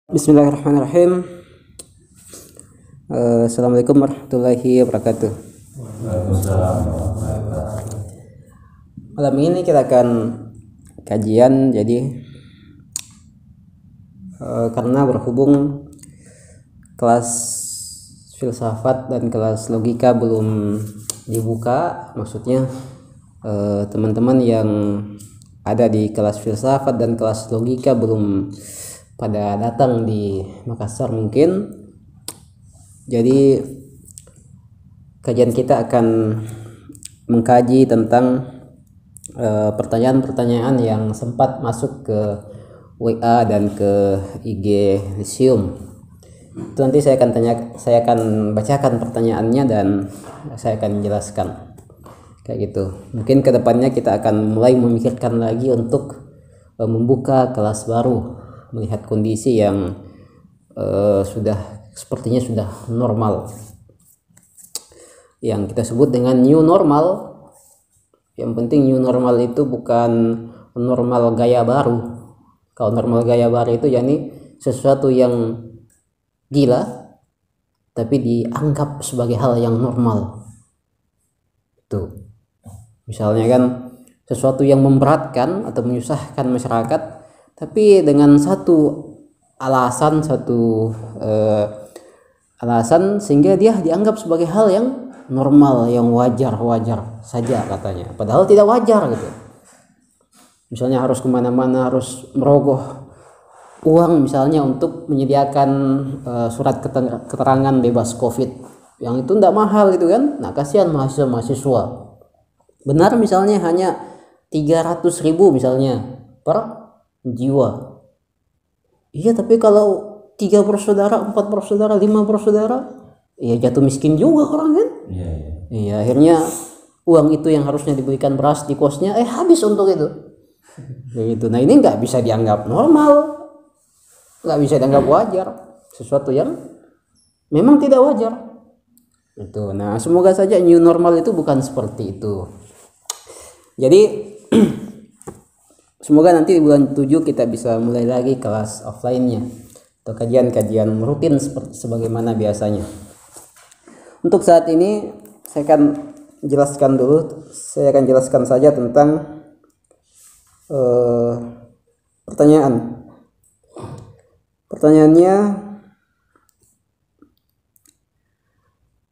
Bismillahirrahmanirrahim. Assalamualaikum warahmatullahi wabarakatuh. Malam ini kita akan kajian, jadi karena berhubung kelas filsafat dan kelas logika belum dibuka, maksudnya teman-teman yang ada di kelas filsafat dan kelas logika belum pada datang di Makassar mungkin. Jadi kajian kita akan mengkaji tentang pertanyaan-pertanyaan yang sempat masuk ke WA dan ke IG Lisium. Itu nanti saya akan bacakan pertanyaannya dan saya akan jelaskan kayak gitu. Mungkin kedepannya kita akan mulai memikirkan lagi untuk membuka kelas baru, melihat kondisi yang sepertinya sudah normal, yang kita sebut dengan new normal. Yang penting new normal itu bukan normal gaya baru. Kalau normal gaya baru itu yakni sesuatu yang gila tapi dianggap sebagai hal yang normal. Tuh, misalnya kan sesuatu yang memberatkan atau menyusahkan masyarakat, tapi dengan satu alasan sehingga dia dianggap sebagai hal yang normal, yang wajar saja katanya, padahal tidak wajar gitu. Misalnya harus kemana-mana harus merogoh uang misalnya untuk menyediakan surat keterangan bebas COVID, yang itu tidak mahal gitu kan. Nah, kasihan mahasiswa. Benar misalnya hanya 300.000 misalnya per jiwa. Iya, tapi kalau 3 bersaudara, 4 bersaudara, 5 bersaudara, ya jatuh miskin juga orang kan. Iya, akhirnya uang itu yang harusnya diberikan beras di kosnya habis untuk itu. Begitu. Nah, ini nggak bisa dianggap normal, nggak bisa dianggap wajar, sesuatu yang memang tidak wajar. Itu. Nah, semoga saja new normal itu bukan seperti itu. Jadi semoga nanti di bulan 7 kita bisa mulai lagi kelas offline-nya atau kajian-kajian rutin sebagaimana biasanya. Untuk saat ini saya akan jelaskan saja tentang pertanyaan. Pertanyaannya,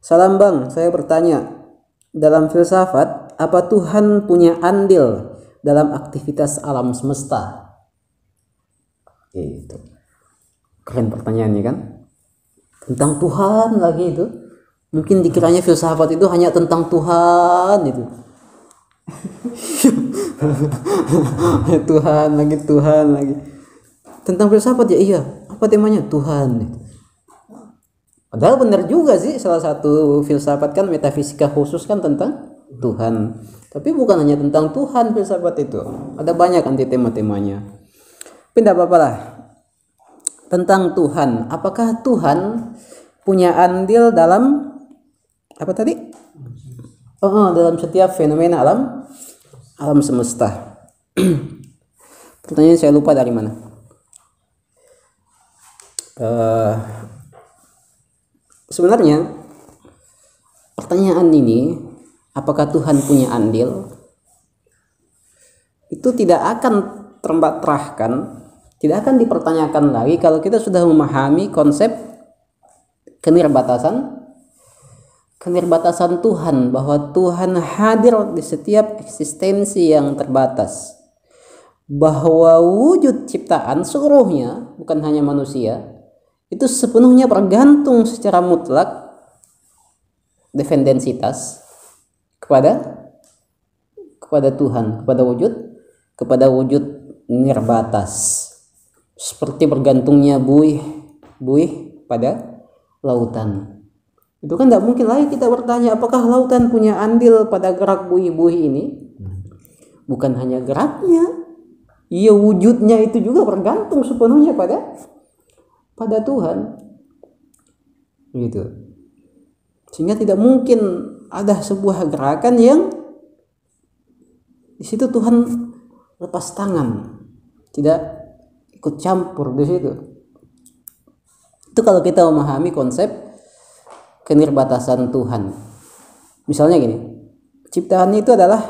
salam Bang, saya bertanya, dalam filsafat apa Tuhan punya andil dalam aktivitas alam semesta? Itu keren pertanyaannya kan, tentang Tuhan lagi. Itu mungkin dikiranya filsafat itu hanya tentang Tuhan itu. Tuhan lagi tentang filsafat ya, iya, apa temanya? Tuhan. Padahal benar juga sih, salah satu filsafat kan metafisika khusus kan tentang Tuhan. Tapi bukan hanya tentang Tuhan filsafat itu, ada banyak anti tema-temanya. Tapi tidak apa-apa lah. Tentang Tuhan, apakah Tuhan punya andil dalam apa tadi? Dalam setiap fenomena alam semesta. Pertanyaan saya lupa dari mana. Sebenarnya pertanyaan ini, apakah Tuhan punya andil, itu tidak akan terbatrahkan, tidak akan dipertanyakan lagi kalau kita sudah memahami konsep keterbatasan Tuhan, bahwa Tuhan hadir di setiap eksistensi yang terbatas, bahwa wujud ciptaan seluruhnya, bukan hanya manusia, itu sepenuhnya bergantung secara mutlak dependensitas kepada Tuhan, kepada wujud nirbatas, seperti bergantungnya buih pada lautan. Itu kan tidak mungkin lagi kita bertanya apakah lautan punya andil pada gerak buih-buih ini. Bukan hanya geraknya, iya, wujudnya itu juga bergantung sepenuhnya pada Tuhan. Gitu. Sehingga tidak mungkin ada sebuah gerakan yang di situ Tuhan lepas tangan, tidak ikut campur di situ. Itu kalau kita memahami konsep kenirbatasan Tuhan. Misalnya gini, ciptaan itu adalah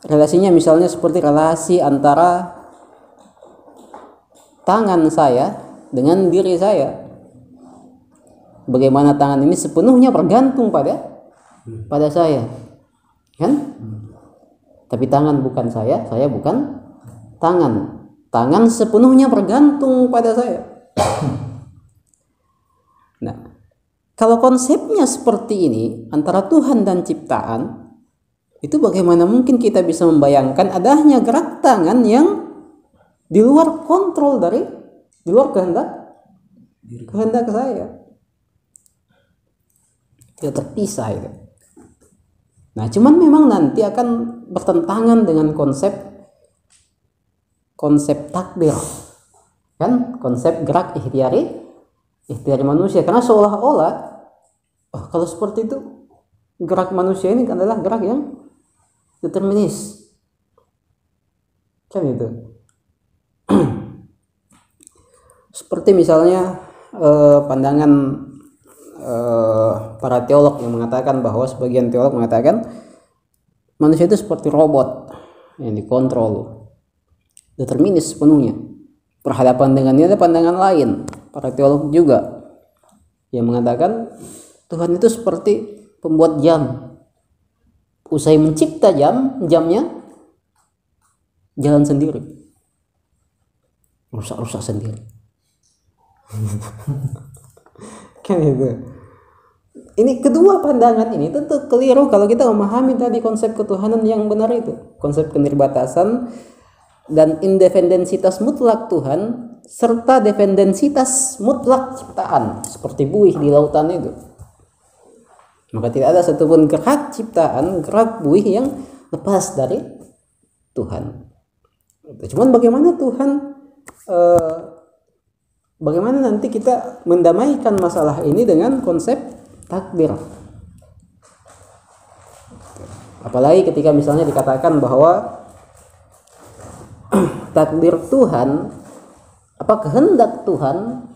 relasinya misalnya seperti relasi antara tangan saya dengan diri saya. Bagaimana tangan ini sepenuhnya bergantung pada saya, kan? Tapi tangan bukan saya bukan tangan. Tangan sepenuhnya bergantung pada saya. Nah, kalau konsepnya seperti ini antara Tuhan dan ciptaan, itu bagaimana mungkin kita bisa membayangkan adanya gerak tangan yang di luar kontrol di luar kehendak saya. Tidak terpisah itu. Nah, cuman memang nanti akan bertentangan dengan konsep takdir, kan? Konsep gerak ikhtiari manusia, karena seolah-olah kalau seperti itu gerak manusia ini adalah gerak yang determinis, kan itu. Seperti misalnya pandangan para teolog yang mengatakan bahwa sebagian teolog mengatakan manusia itu seperti robot yang dikontrol, determinis sepenuhnya. Berhadapan dengannya ada pandangan lain, para teolog juga yang mengatakan Tuhan itu seperti pembuat jam. Usai mencipta jamnya jalan sendiri, rusak sendiri. Kan itu. Ini kedua pandangan ini tentu keliru kalau kita memahami tadi konsep ketuhanan yang benar itu, konsep kenirbatasan dan independensitas mutlak Tuhan serta dependensitas mutlak ciptaan seperti buih di lautan itu. Maka tidak ada satupun gerak ciptaan, gerak buih yang lepas dari Tuhan. Cuman bagaimana Tuhan bagaimana nanti kita mendamaikan masalah ini dengan konsep takdir. Apalagi ketika misalnya dikatakan bahwa takdir Tuhan, kehendak Tuhan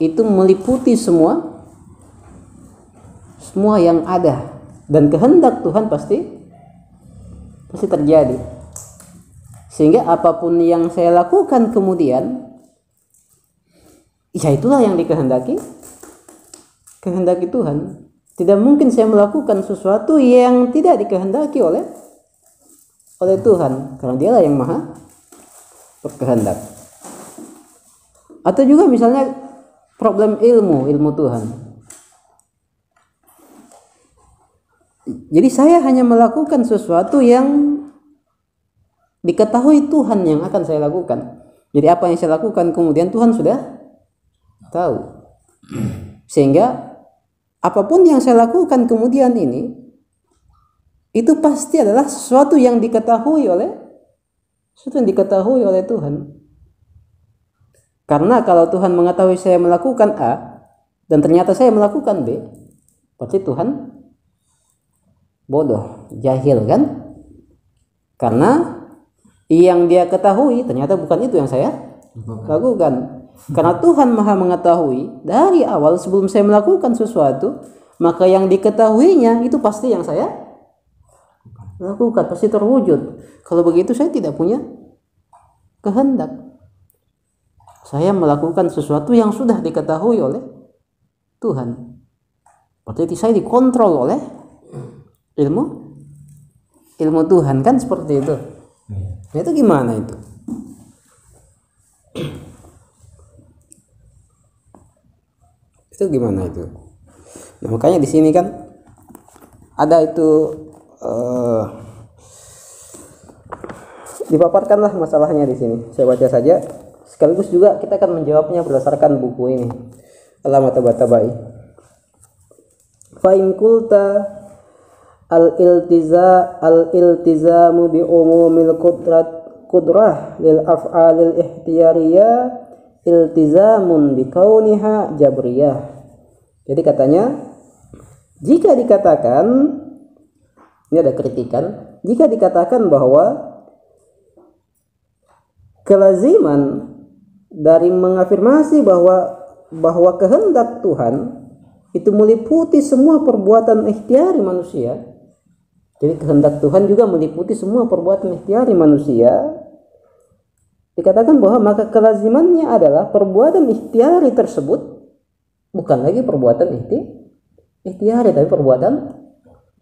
itu meliputi semua yang ada, dan kehendak Tuhan pasti terjadi. Sehingga apapun yang saya lakukan kemudian, ya itulah yang kehendaki Tuhan. Tidak mungkin saya melakukan sesuatu yang tidak dikehendaki oleh Tuhan, karena Dialah yang maha berkehendak. Atau juga misalnya problem ilmu Tuhan. Jadi saya hanya melakukan sesuatu yang diketahui Tuhan yang akan saya lakukan. Jadi apa yang saya lakukan kemudian Tuhan sudah tahu. Sehingga apapun yang saya lakukan kemudian ini, itu pasti adalah sesuatu yang diketahui oleh Tuhan. Karena kalau Tuhan mengetahui saya melakukan A dan ternyata saya melakukan B, berarti Tuhan bodoh, jahil, kan? Karena yang Dia ketahui ternyata bukan itu yang saya lakukan. Karena Tuhan maha mengetahui dari awal sebelum saya melakukan sesuatu, maka yang diketahuinya itu pasti yang saya lakukan, pasti terwujud. Kalau begitu saya tidak punya kehendak. Saya melakukan sesuatu yang sudah diketahui oleh Tuhan. Berarti saya dikontrol oleh ilmu Tuhan, kan seperti itu. Nah, itu gimana itu? Itu gimana itu? Nah, makanya di sini kan ada itu dipaparkanlah masalahnya di sini. Saya baca saja. Sekaligus juga kita akan menjawabnya berdasarkan buku ini. Alamat Tabatabai. Fa in qulta al-iltizamu bi umumil qudrah lil af'alil ihtiyariyah iltizamun bi kauniha jabriyah. Jadi katanya, jika dikatakan, ini ada kritikan, jika dikatakan bahwa kelaziman dari mengafirmasi bahwa kehendak Tuhan itu meliputi semua perbuatan ikhtiari manusia. Jadi kehendak Tuhan juga meliputi semua perbuatan ikhtiari manusia. Dikatakan bahwa maka kelazimannya adalah perbuatan ikhtiari tersebut bukan lagi perbuatan ikhtiari, tapi perbuatan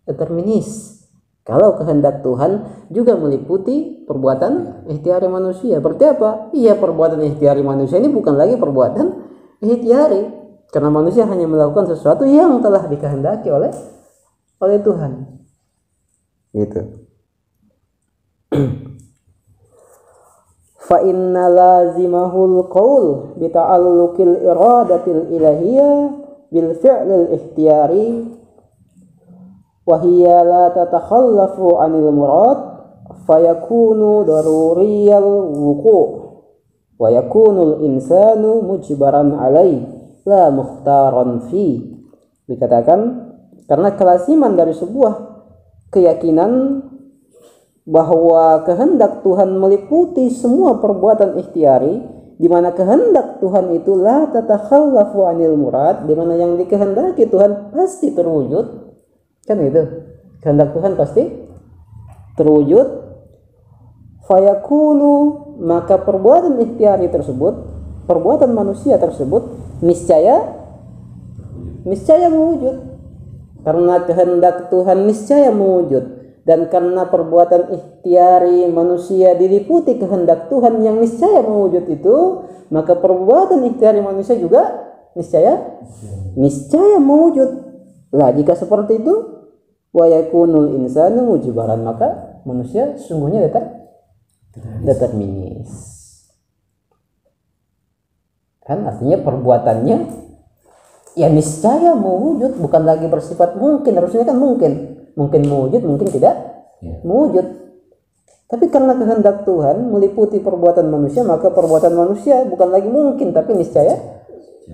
determinis. Kalau kehendak Tuhan juga meliputi perbuatan ikhtiari manusia, berarti apa? Iya, perbuatan ikhtiari manusia ini bukan lagi perbuatan ikhtiari, karena manusia hanya melakukan sesuatu yang telah dikehendaki oleh Tuhan. Gitu. Fa inna lazimahul qaul bi ta'alluqil iradatil ilahiyah bil fi'lil ikhtiyari wa hiya la tatakhallafu 'anil murad fayakunu daruriyal wuqu' wa yakunul insanu mujbaran 'alaihi la mukhtaran fi. Dikatakan karena kelasiman dari sebuah keyakinan bahwa kehendak Tuhan meliputi semua perbuatan ikhtiari, di mana kehendak Tuhan itu la tatakhallafu 'anil murad, di mana yang dikehendaki Tuhan pasti terwujud. Kan itu. Kehendak Tuhan pasti terwujud. Fayakunu, maka perbuatan ikhtiari tersebut, perbuatan manusia tersebut niscaya mewujud. Karena kehendak Tuhan niscaya mewujud. Dan karena perbuatan ikhtiari manusia diliputi kehendak Tuhan yang niscaya mewujud itu, maka perbuatan ikhtiari manusia juga niscaya mewujud. Lah jika seperti itu, wa yakunul insanu mujbaran, maka manusia sesungguhnya determinis. Kan artinya perbuatannya ya niscaya mewujud, bukan lagi bersifat mungkin. Harusnya kan mungkin mewujud, mungkin tidak mewujud. Tapi karena kehendak Tuhan meliputi perbuatan manusia, maka perbuatan manusia bukan lagi mungkin, tapi niscaya.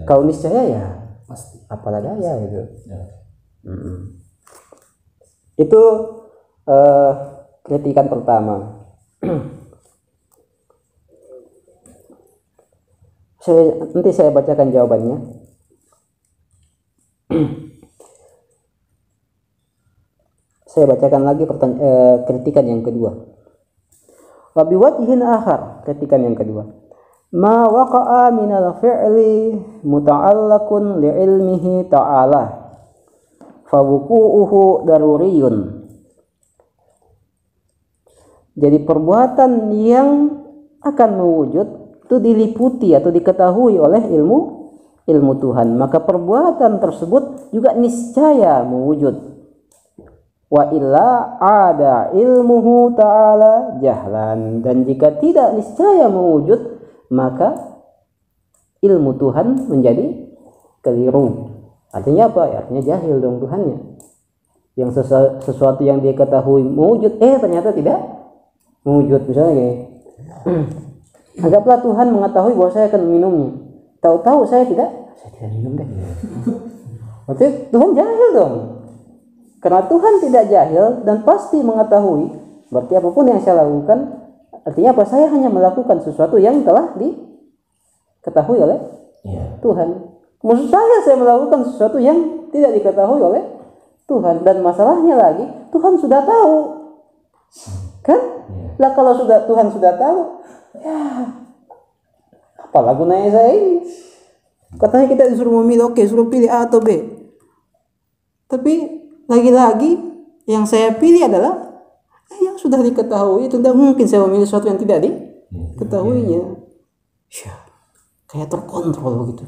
Kalau niscaya ya pasti, apalah daya gitu. Itu kritikan pertama. Nanti saya bacakan jawabannya. Saya bacakan lagi kritikan yang kedua. Wa biwajhin akhar, kritikan yang kedua. Ma waqa'a minal fi'li muta'allaqun li'ilmihi ta'ala fa wuqu'uhu daruriyun. Jadi perbuatan yang akan mewujud itu diliputi atau diketahui oleh ilmu Tuhan, maka perbuatan tersebut juga niscaya mewujud. Wa illa ada ilmuhu ta'ala jahlan, dan jika tidak niscaya mewujud, maka ilmu Tuhan menjadi keliru. Artinya apa? Artinya jahil dong Tuhannya. Yang sesuatu yang dia ketahui mewujud, ternyata tidak mewujud. Misalnya gini, anggaplah Tuhan mengetahui bahwa saya akan minumnya, tahu-tahu saya tidak minum deh. Berarti Tuhan jahil dong. Karena Tuhan tidak jahil dan pasti mengetahui, berarti apapun yang saya lakukan, artinya apa? Saya hanya melakukan sesuatu yang telah diketahui oleh Tuhan. Maksud saya melakukan sesuatu yang tidak diketahui oleh Tuhan. Dan masalahnya lagi, Tuhan sudah tahu. Kan? Lah kalau Tuhan sudah tahu, ya apalah gunanya saya ini? Katanya kita disuruh memilih, oke, suruh pilih A atau B. Tapi lagi-lagi yang saya pilih adalah yang sudah diketahui. Itu tidak mungkin saya memilih sesuatu yang tidak diketahuinya. Ya, kayak terkontrol begitu.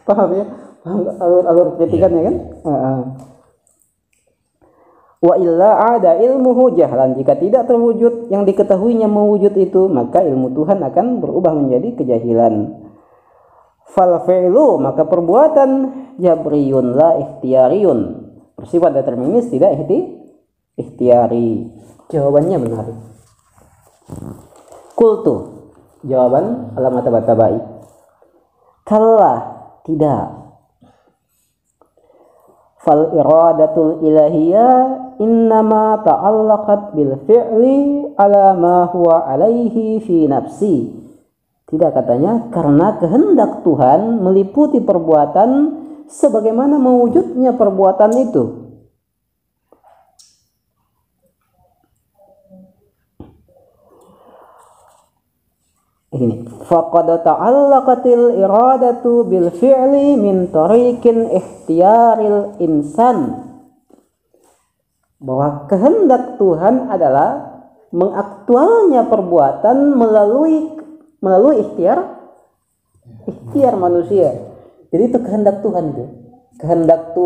Paham ya? Paham alur kritikannya kan? Wa illa ada ilmuhu jahlan, jika tidak terwujud yang diketahuinya mewujud itu, maka ilmu Tuhan akan berubah menjadi kejahilan. Fal fi'lu, maka perbuatan jabriyun la ikhtiyariyun, bersifat determinis, tidak ikhtiyari. Jawabannya menarik. Qultu, jawaban alamat tabai. Kalla, tidak. Fal iradatul ilahiyah innama ta'allaqat bil fi'li ala ma huwa alaihi fi nafsi. Tidak, katanya, karena kehendak Tuhan meliputi perbuatan sebagaimana mewujudnya perbuatan itu. Ini faqad ta'allaqatil iradatu bil fi'li min tariqin ikhtiyaril insan. Bahwa kehendak Tuhan adalah mengaktualnya perbuatan melalui ikhtiar manusia. Jadi itu kehendak Tuhan itu. Kehendak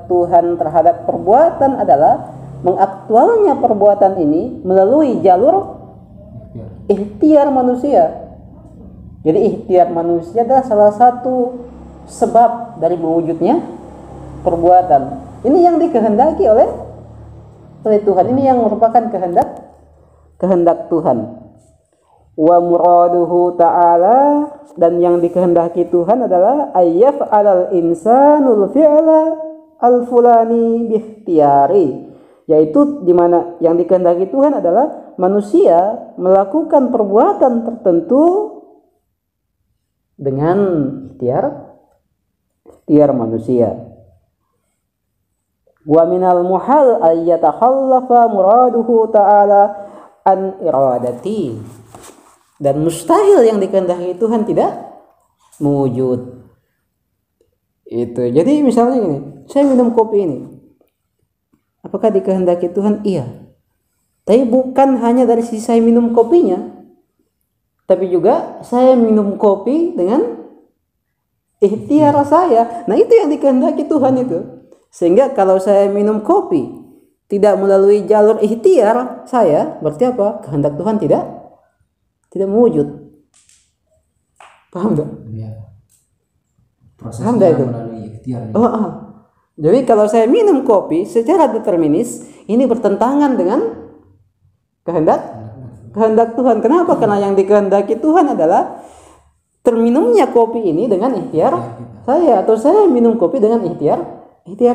Tuhan terhadap perbuatan adalah mengaktualnya perbuatan ini melalui jalur ikhtiar manusia. Jadi ikhtiar manusia adalah salah satu sebab dari mewujudnya perbuatan. Ini yang dikehendaki oleh Tuhan. Ini yang merupakan kehendak Tuhan. Wa muraduhu ta'ala, dan yang dikehendaki Tuhan adalah ayyaf alal insanul fi'la al fulani bihtiari, yaitu di mana yang dikehendaki Tuhan adalah manusia melakukan perbuatan tertentu dengan ikhtiar manusia. Wa minal muhal ay yatakhallafa muraduhu ta'ala an iradati, dan mustahil yang dikehendaki Tuhan tidak mewujud. Itu. Jadi misalnya gini, saya minum kopi ini, apakah dikehendaki Tuhan? Iya. Tapi bukan hanya dari sisi saya minum kopinya, tapi juga saya minum kopi dengan ikhtiar saya. Nah, itu yang dikehendaki Tuhan itu. Sehingga kalau saya minum kopi tidak melalui jalur ikhtiar saya, berarti apa? Kehendak Tuhan tidak mewujud. Paham enggak? Iya. Prosesnya melalui ikhtiar. Jadi kalau saya minum kopi secara determinis, ini bertentangan dengan kehendak Tuhan. Kenapa? Karena yang dikehendaki Tuhan adalah terminumnya kopi ini dengan ikhtiar saya, atau saya minum kopi dengan ikhtiar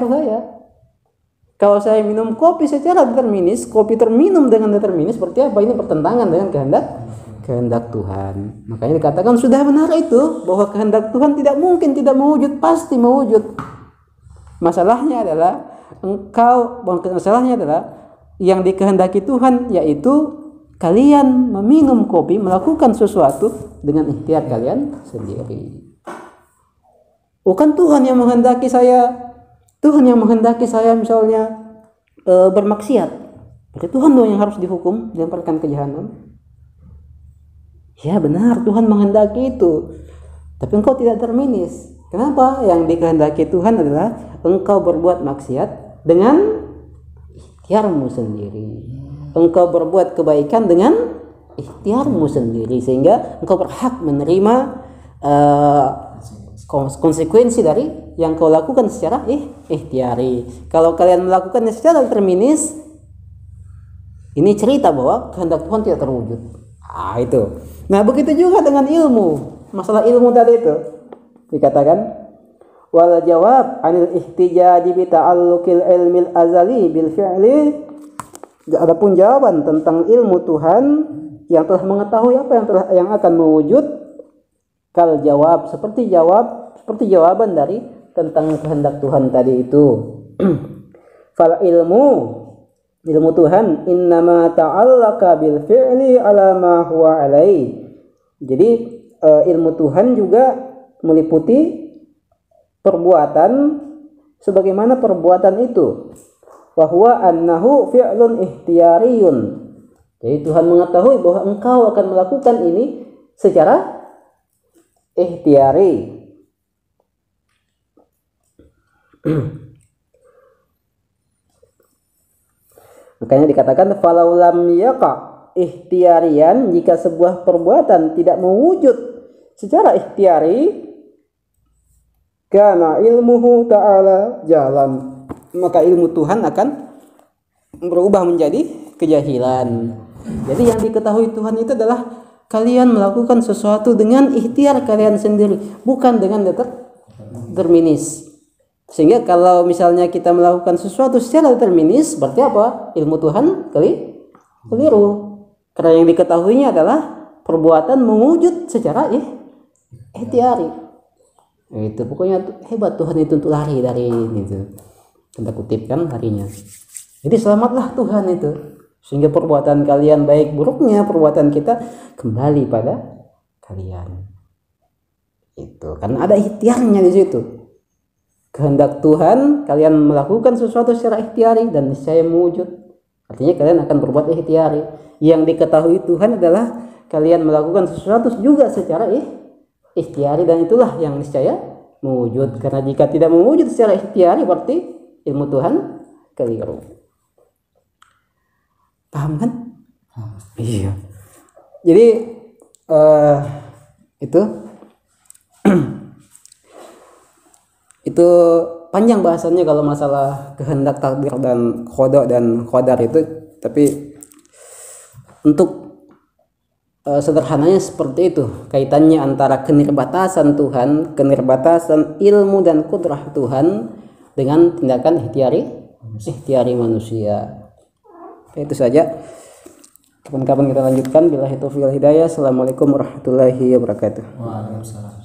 saya. Kalau saya minum kopi secara determinis, kopi terminum dengan determinis, seperti apa? Ini bertentangan dengan kehendak Tuhan. Makanya dikatakan sudah benar itu, bahwa kehendak Tuhan tidak mungkin tidak mewujud, pasti mewujud. Masalahnya adalah yang dikehendaki Tuhan, yaitu kalian meminum kopi, melakukan sesuatu dengan ikhtiar kalian sendiri. Bukan Tuhan yang menghendaki saya. Tuhan yang menghendaki saya misalnya bermaksiat, berarti Tuhan dong yang harus dihukum, dilemparkan ke jahanam. Ya benar, Tuhan menghendaki itu, tapi engkau tidak terminis. Kenapa? Yang dikehendaki Tuhan adalah engkau berbuat maksiat dengan ikhtiarmu sendiri. Engkau berbuat kebaikan dengan ikhtiarmu sendiri, sehingga engkau berhak menerima konsekuensi dari yang kau lakukan secara ikhtiari. Kalau kalian melakukannya secara determinis, ini cerita bahwa kehendak Tuhan tidak terwujud. Itu. Nah, begitu juga dengan ilmu. Masalah ilmu tadi itu dikatakan wal jawab anil ihtijaji bi ta'alluqil ilmil azali bil fi'li. Adapun jawaban tentang ilmu Tuhan yang telah mengetahui apa yang akan mewujud, kal jawab seperti jawaban dari tentang kehendak Tuhan tadi itu. Fal ilmu Tuhan innama ta'allaqa bil fi'li ala ma huwa alai. Jadi ilmu Tuhan juga meliputi perbuatan sebagaimana perbuatan itu. Wa huwa annahu fi'lun ikhtiyariyun. Jadi Tuhan mengetahui bahwa engkau akan melakukan ini secara ikhtiari. Makanya dikatakan falau lam yaqa ikhtiarian, jika sebuah perbuatan tidak mewujud secara ikhtiari, kana ilmuhu ta'ala jalan, maka ilmu Tuhan akan berubah menjadi kejahilan. Jadi yang diketahui Tuhan itu adalah kalian melakukan sesuatu dengan ikhtiar kalian sendiri, bukan dengan determinis. Sehingga kalau misalnya kita melakukan sesuatu secara determinis, berarti apa? Ilmu Tuhan keliru. Karena yang diketahuinya adalah perbuatan mewujud secara ikhtiari. Itu pokoknya hebat Tuhan itu untuk lari dari itu. Tanda kutip kan larinya. Jadi selamatlah Tuhan itu. Sehingga perbuatan kalian baik buruknya perbuatan kita kembali pada kalian. Itu karena ada ikhtiarnya di situ. Kehendak Tuhan kalian melakukan sesuatu secara ikhtiari dan niscaya mewujud. Artinya kalian akan berbuat ikhtiari. Yang diketahui Tuhan adalah kalian melakukan sesuatu juga secara ikhtiari dan itulah yang niscaya mewujud. Karena jika tidak mewujud secara ikhtiari berarti ilmu Tuhan keliru. Paham kan? Iya. Jadi itu panjang bahasannya kalau masalah kehendak, takdir dan qada dan qadar itu, tapi untuk sederhananya seperti itu kaitannya antara kenirbatasan Tuhan, kenirbatasan ilmu dan kudrah Tuhan dengan tindakan ikhtiari manusia. Itu saja. Kapan-kapan kita lanjutkan. Billahi taufiq wal hidayah. Assalamualaikum warahmatullahi wabarakatuh. Waalaikumsalam.